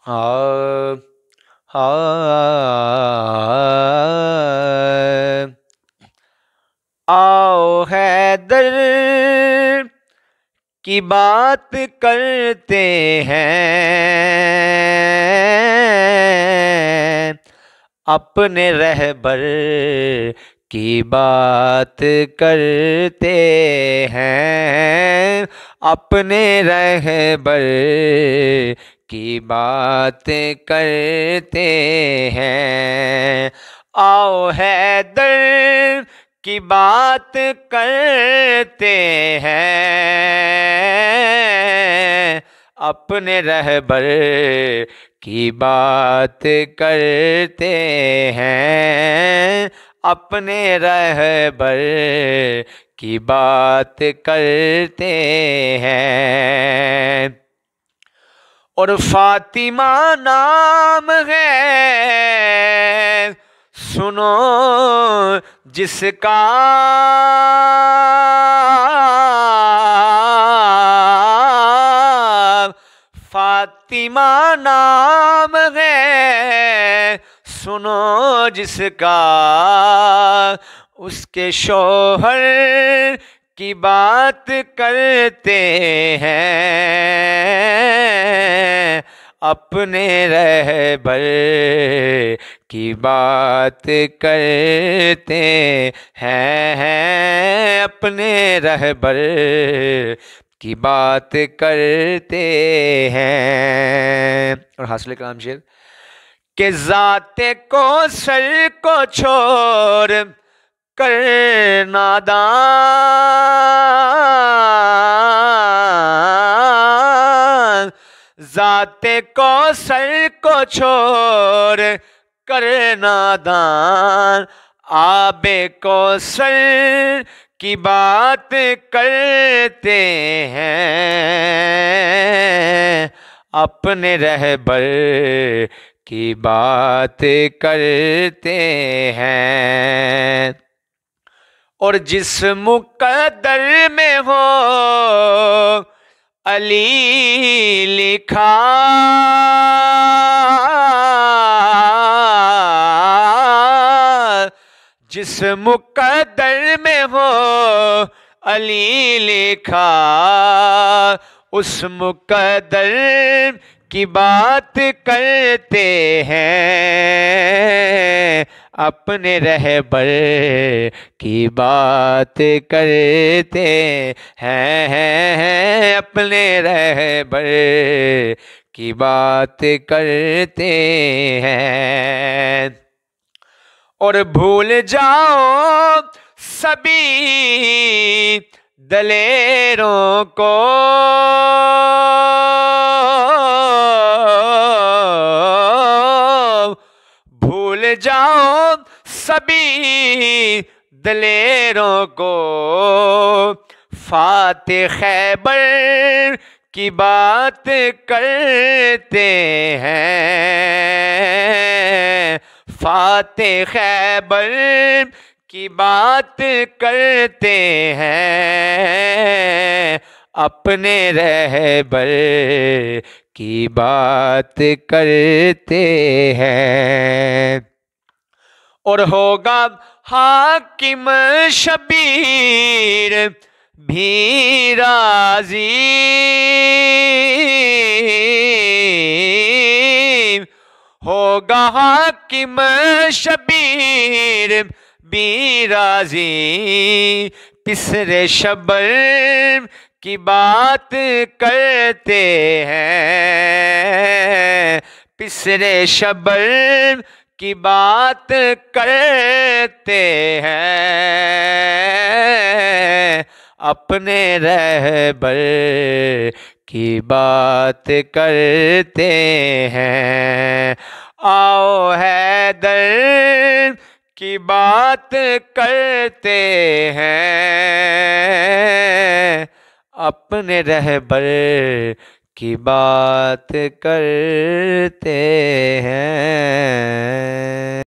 آ آ آؤ حیدر کی بات کرتے ہیں، اپنے رہبر کی بات کرتے ہیں، اپنے رہبر کی بات کرتے ہیں۔ آؤ حیدر کی بات کرتے ہیں، اپنے رہبر کی بات کرتے ہیں، اپنے رہبر کی بات کرتے ہیں۔ اور فاطمہ نام ہے سنو جس کا، فاطمہ نام ہے سنو جس کا، اس کے شوہر کی بات کرتے ہیں، اپنے رہبر کی بات کرتے ہیں، اپنے رہبر کی بات کرتے ہیں۔ اور حاصل کلام شعر کہ ذات کوثر کو چھوڑ کر نادان، ذات کوثر کو چھوڑ کر نادان، آب کوثر کی بات کرتے ہیں، اپنے رہبر کی بات کرتے ہیں۔ اور جس مقدر میں ہو علی لکھا، جس مقدر میں ہو علی لکھا، اس مقدر کی بات کرتے ہیں، اپنے رہبر کی بات کرتے ہیں، اپنے رہبر کی بات کرتے ہیں۔ اور بھول جاؤ سبھی دلیروں کو، بھول جاؤ سبھی دلیروں کو، فاتح خیبر کی بات کرتے ہیں، فاتح خیبر کی بات کرتے ہیں، اپنے رہبر کی بات کرتے ہیں۔ اور ہوگا حاکم شبیر بھی راضی، ہوگا حاکم شبیر بھی راضی، پسر شبر کی بات کرتے ہیں، پسر شبر کی بات کرتے ہیں، اپنے رہبر کی بات کرتے ہیں۔ آؤ حیدر کی بات کرتے ہیں، اپنے رہبر کی بات کرتے ہیں۔